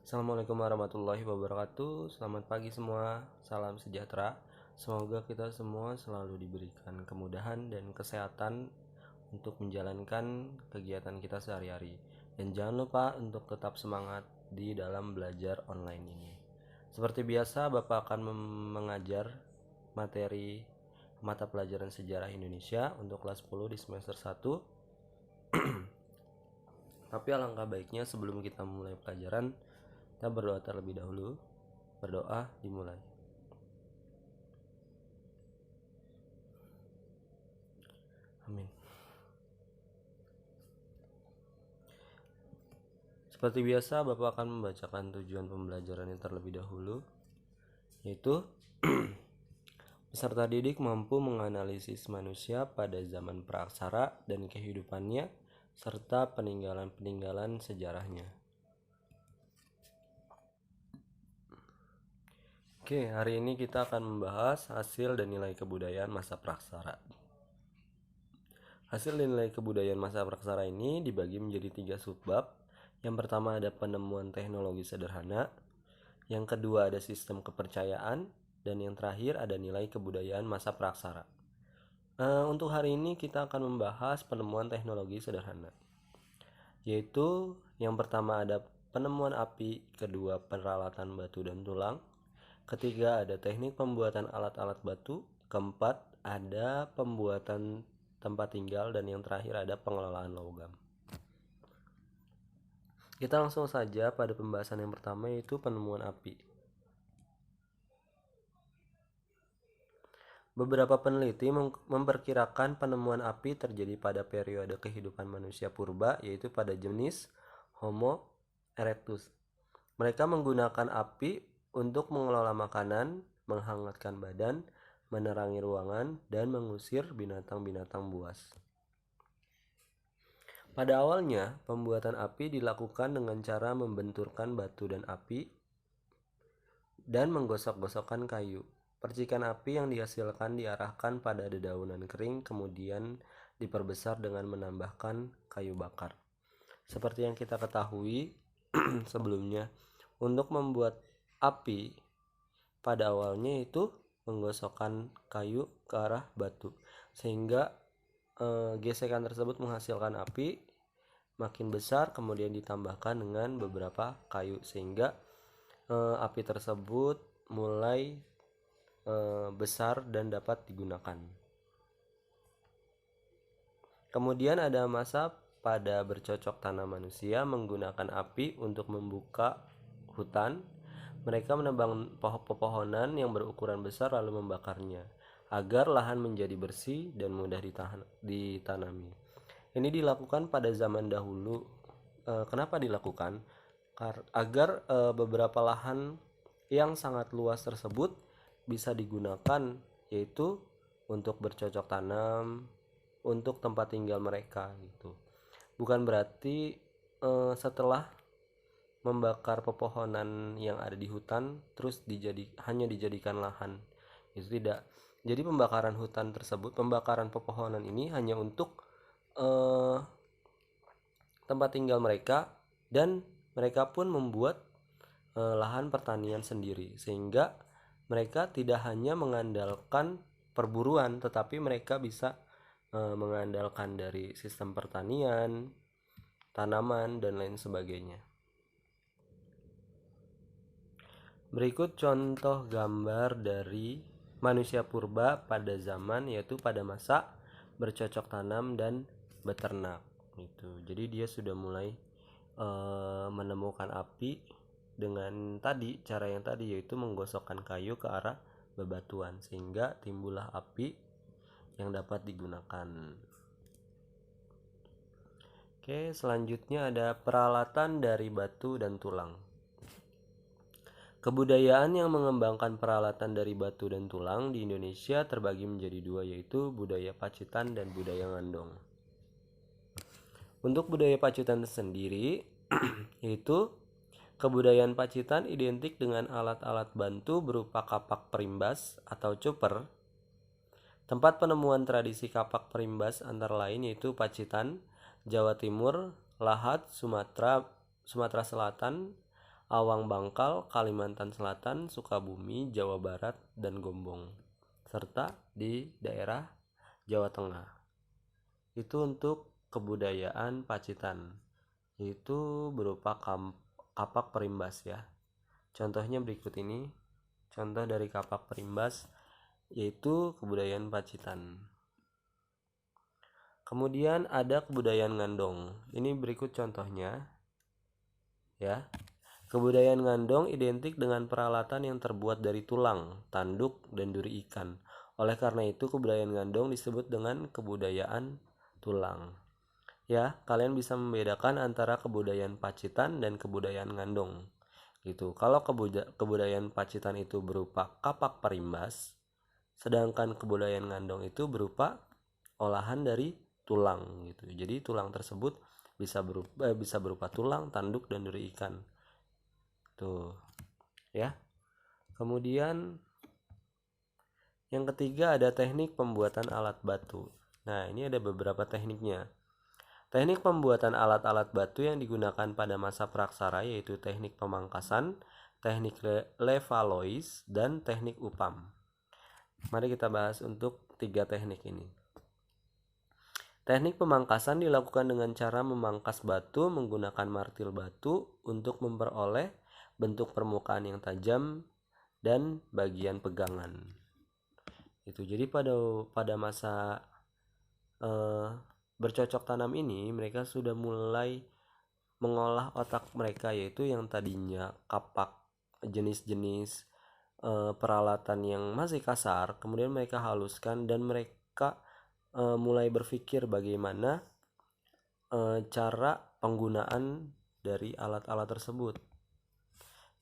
Assalamualaikum warahmatullahi wabarakatuh. Selamat pagi semua, salam sejahtera. Semoga kita semua selalu diberikan kemudahan dan kesehatan untuk menjalankan kegiatan kita sehari-hari. Dan jangan lupa untuk tetap semangat di dalam belajar online ini. Seperti biasa, Bapak akan mengajar materi mata pelajaran sejarah Indonesia untuk kelas 10 di semester 1. Tapi alangkah baiknya sebelum kita mulai pelajaran, kita berdoa terlebih dahulu. Berdoa dimulai. Amin. Seperti biasa, Bapak akan membacakan tujuan pembelajaran yang terlebih dahulu, yaitu peserta didik mampu menganalisis manusia pada zaman praaksara dan kehidupannya, serta peninggalan-peninggalan sejarahnya. Oke, hari ini kita akan membahas hasil dan nilai kebudayaan masa praaksara. Hasil dan nilai kebudayaan masa praaksara ini dibagi menjadi 3 subbab. Yang pertama ada penemuan teknologi sederhana, yang kedua ada sistem kepercayaan, dan yang terakhir ada nilai kebudayaan masa praaksara. Untuk hari ini kita akan membahas penemuan teknologi sederhana, yaitu yang pertama ada penemuan api, kedua peralatan batu dan tulang, ketiga ada teknik pembuatan alat-alat batu, keempat ada pembuatan tempat tinggal, dan yang terakhir ada pengelolaan logam. Kita langsung saja pada pembahasan yang pertama, yaitu penemuan api. Beberapa peneliti memperkirakan penemuan api terjadi pada periode kehidupan manusia purba, yaitu pada jenis Homo erectus. Mereka menggunakan api untuk mengelola makanan, menghangatkan badan, menerangi ruangan, dan mengusir binatang-binatang buas. Pada awalnya, pembuatan api dilakukan dengan cara membenturkan batu dan api dan menggosok-gosokkan kayu. Percikan api yang dihasilkan diarahkan pada dedaunan kering, kemudian diperbesar dengan menambahkan kayu bakar. Seperti yang kita ketahui sebelumnya, untuk membuat api pada awalnya itu menggosokkan kayu ke arah batu, sehingga gesekan tersebut menghasilkan api makin besar, kemudian ditambahkan dengan beberapa kayu, sehingga api tersebut mulai besar dan dapat digunakan. Kemudian ada masa pada bercocok tanam manusia menggunakan api untuk membuka hutan. Mereka menebang pepohonan yang berukuran besar lalu membakarnya agar lahan menjadi bersih dan mudah ditanami. Ini dilakukan pada zaman dahulu. Kenapa dilakukan? Agar beberapa lahan yang sangat luas tersebut bisa digunakan, yaitu untuk bercocok tanam, untuk tempat tinggal mereka gitu. Bukan berarti setelah membakar pepohonan yang ada di hutan terus hanya dijadikan lahan. Itu tidak. Jadi pembakaran hutan tersebut, pembakaran pepohonan ini hanya untuk tempat tinggal mereka, dan mereka pun membuat lahan pertanian sendiri, sehingga mereka tidak hanya mengandalkan perburuan, tetapi mereka bisa mengandalkan dari sistem pertanian, tanaman, dan lain sebagainya. Berikut contoh gambar dari manusia purba pada zaman, yaitu pada masa bercocok tanam dan beternak gitu. Jadi dia sudah mulai menemukan api dengan cara yang tadi, yaitu menggosokkan kayu ke arah bebatuan, sehingga timbullah api yang dapat digunakan. Oke, selanjutnya ada peralatan dari batu dan tulang. Kebudayaan yang mengembangkan peralatan dari batu dan tulang di Indonesia terbagi menjadi 2, yaitu budaya Pacitan dan budaya Ngandong. Untuk budaya Pacitan sendiri yaitu kebudayaan Pacitan identik dengan alat-alat bantu berupa kapak perimbas atau cuper. Tempat penemuan tradisi kapak perimbas antara lain yaitu Pacitan, Jawa Timur, Lahat, Sumatera Selatan, Awang Bangkal, Kalimantan Selatan, Sukabumi, Jawa Barat, dan Gombong, serta di daerah Jawa Tengah. Itu untuk kebudayaan Pacitan, itu berupa kapak perimbas ya. Contohnya berikut ini, contoh dari kapak perimbas yaitu kebudayaan Pacitan. Kemudian ada kebudayaan Ngandong. Ini berikut contohnya ya. Kebudayaan Ngandong identik dengan peralatan yang terbuat dari tulang, tanduk, dan duri ikan. Oleh karena itu, kebudayaan Ngandong disebut dengan kebudayaan tulang. Ya, kalian bisa membedakan antara kebudayaan Pacitan dan kebudayaan Ngandong. Gitu. Kalau kebudayaan Pacitan itu berupa kapak perimbas, sedangkan kebudayaan Ngandong itu berupa olahan dari tulang gitu. Jadi tulang tersebut bisa berupa tulang, tanduk, dan duri ikan. Tuh, ya. Kemudian yang ketiga ada teknik pembuatan alat batu. Nah, ini ada beberapa tekniknya. Teknik pembuatan alat-alat batu yang digunakan pada masa praksara yaitu teknik pemangkasan, teknik Levallois, dan teknik upam. Mari kita bahas untuk tiga teknik ini. Teknik pemangkasan dilakukan dengan cara memangkas batu menggunakan martil batu untuk memperoleh bentuk permukaan yang tajam dan bagian pegangan. Itu jadi pada masa bercocok tanam ini mereka sudah mulai mengolah otak mereka, yaitu yang tadinya kapak jenis-jenis peralatan yang masih kasar, kemudian mereka haluskan dan mereka mulai berpikir bagaimana cara penggunaan dari alat-alat tersebut.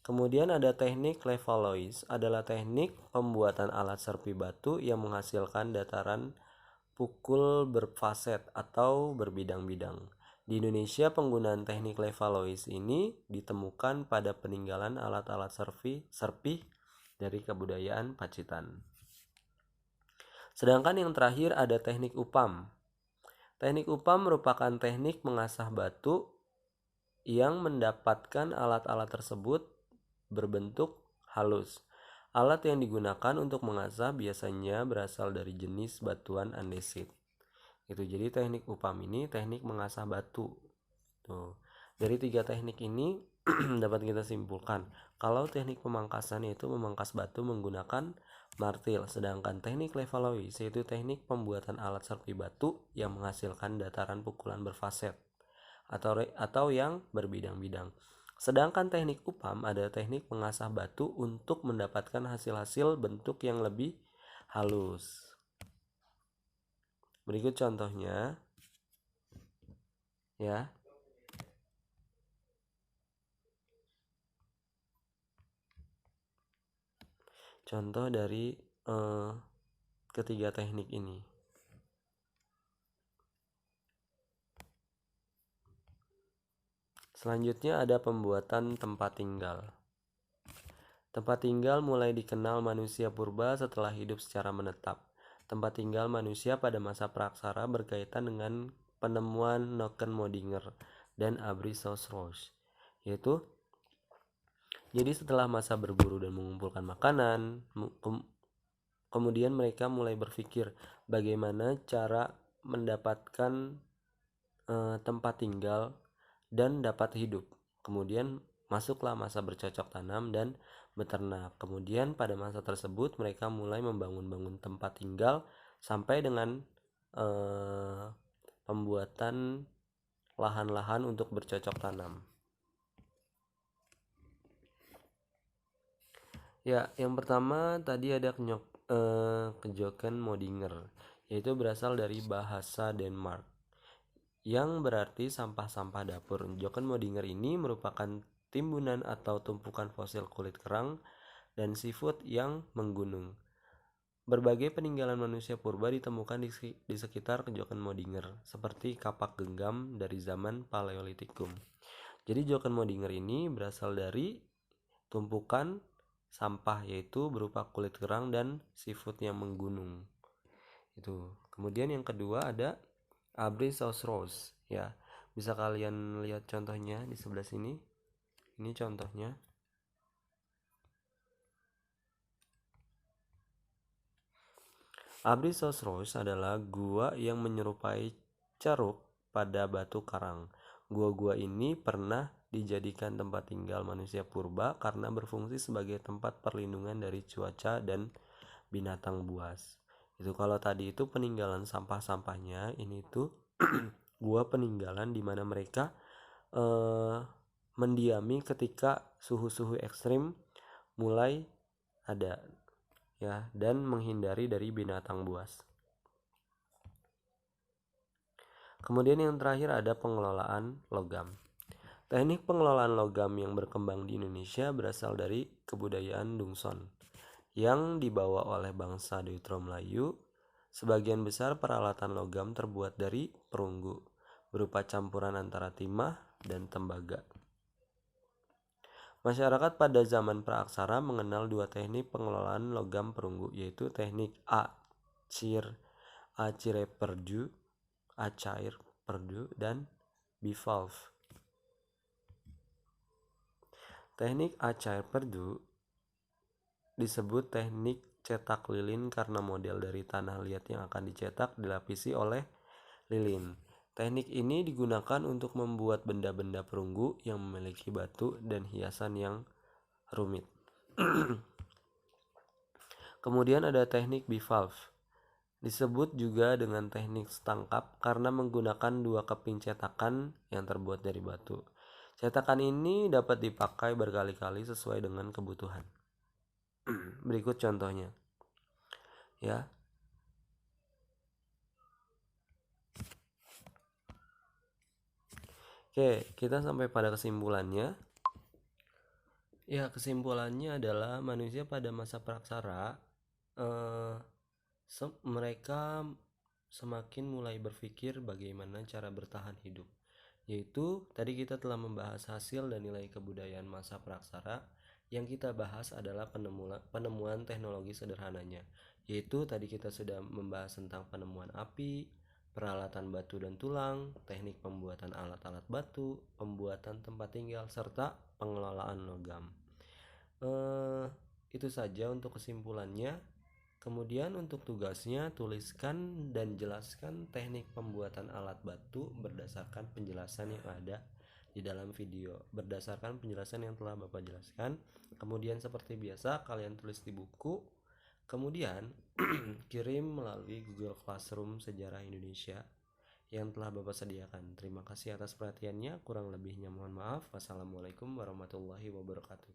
Kemudian ada teknik Levallois, adalah teknik pembuatan alat serpi batu yang menghasilkan dataran pukul berfaset atau berbidang-bidang. Di Indonesia, penggunaan teknik Levallois ini ditemukan pada peninggalan alat-alat serpi dari kebudayaan Pacitan. Sedangkan yang terakhir ada teknik upam. Teknik upam merupakan teknik mengasah batu yang mendapatkan alat-alat tersebut berbentuk halus. Alat yang digunakan untuk mengasah biasanya berasal dari jenis batuan andesit. Itu jadi teknik upam ini teknik mengasah batu. Tuh. Dari tiga teknik ini dapat kita simpulkan kalau teknik pemangkasan yaitu memangkas batu menggunakan martil, sedangkan teknik Levallois yaitu teknik pembuatan alat serpi batu yang menghasilkan dataran pukulan berfaset atau yang berbidang-bidang. Sedangkan teknik upam ada teknik mengasah batu untuk mendapatkan hasil-hasil bentuk yang lebih halus. Berikut contohnya ya. Contoh dari ketiga teknik ini. Selanjutnya ada pembuatan tempat tinggal. Tempat tinggal mulai dikenal manusia purba setelah hidup secara menetap. Tempat tinggal manusia pada masa praksara berkaitan dengan penemuan Nokken Modinger dan Abri Sausros, yaitu jadi setelah masa berburu dan mengumpulkan makanan, kemudian mereka mulai berpikir bagaimana cara mendapatkan tempat tinggal dan dapat hidup. Kemudian masuklah masa bercocok tanam dan beternak. Kemudian pada masa tersebut mereka mulai membangun tempat tinggal sampai dengan pembuatan lahan-lahan untuk bercocok tanam. Ya, yang pertama tadi ada Kejoken Modinger, yaitu berasal dari bahasa Denmark yang berarti sampah-sampah dapur. Joken Modinger ini merupakan timbunan atau tumpukan fosil kulit kerang dan seafood yang menggunung. Berbagai peninggalan manusia purba ditemukan di sekitar Joken Modinger, seperti kapak genggam dari zaman Paleolitikum. Jadi Joken Modinger ini berasal dari tumpukan sampah, yaitu berupa kulit kerang dan seafood yang menggunung. Itu. Kemudian yang kedua ada Abri Sausros ya. Bisa kalian lihat contohnya di sebelah sini. Ini contohnya. Abrysosauros adalah gua yang menyerupai ceruk pada batu karang. Gua-gua ini pernah dijadikan tempat tinggal manusia purba karena berfungsi sebagai tempat perlindungan dari cuaca dan binatang buas. Itu kalau tadi itu peninggalan sampah-sampahnya, ini tuh gua peninggalan di mana mereka mendiami ketika suhu-suhu ekstrim mulai ada, ya, dan menghindari dari binatang buas. Kemudian yang terakhir ada pengelolaan logam. Teknik pengelolaan logam yang berkembang di Indonesia berasal dari kebudayaan Dungson yang dibawa oleh bangsa Deutero Melayu. Sebagian besar peralatan logam terbuat dari perunggu, berupa campuran antara timah dan tembaga. Masyarakat pada zaman praaksara mengenal dua teknik pengelolaan logam perunggu, yaitu teknik acair perdu dan bivalve. Teknik acair perdu disebut teknik cetak lilin karena model dari tanah liat yang akan dicetak dilapisi oleh lilin. Teknik ini digunakan untuk membuat benda-benda perunggu yang memiliki batu dan hiasan yang rumit. Kemudian ada teknik bivalve. Disebut juga dengan teknik setangkap karena menggunakan dua keping cetakan yang terbuat dari batu. Cetakan ini dapat dipakai berkali-kali sesuai dengan kebutuhan. Berikut contohnya. Ya. Oke, kita sampai pada kesimpulannya. Ya, kesimpulannya adalah manusia pada masa praksara mereka semakin mulai berpikir bagaimana cara bertahan hidup. Yaitu tadi kita telah membahas hasil dan nilai kebudayaan masa praksara. Yang kita bahas adalah penemuan teknologi sederhananya. Yaitu tadi kita sudah membahas tentang penemuan api, peralatan batu dan tulang, teknik pembuatan alat-alat batu, pembuatan tempat tinggal, serta pengelolaan logam. Itu saja untuk kesimpulannya. Kemudian untuk tugasnya, tuliskan dan jelaskan teknik pembuatan alat batu berdasarkan penjelasan yang ada di dalam video, berdasarkan penjelasan yang telah Bapak jelaskan. Kemudian seperti biasa kalian tulis di buku, kemudian kirim melalui Google Classroom Sejarah Indonesia yang telah Bapak sediakan. Terima kasih atas perhatiannya, kurang lebihnya mohon maaf. Wassalamualaikum warahmatullahi wabarakatuh.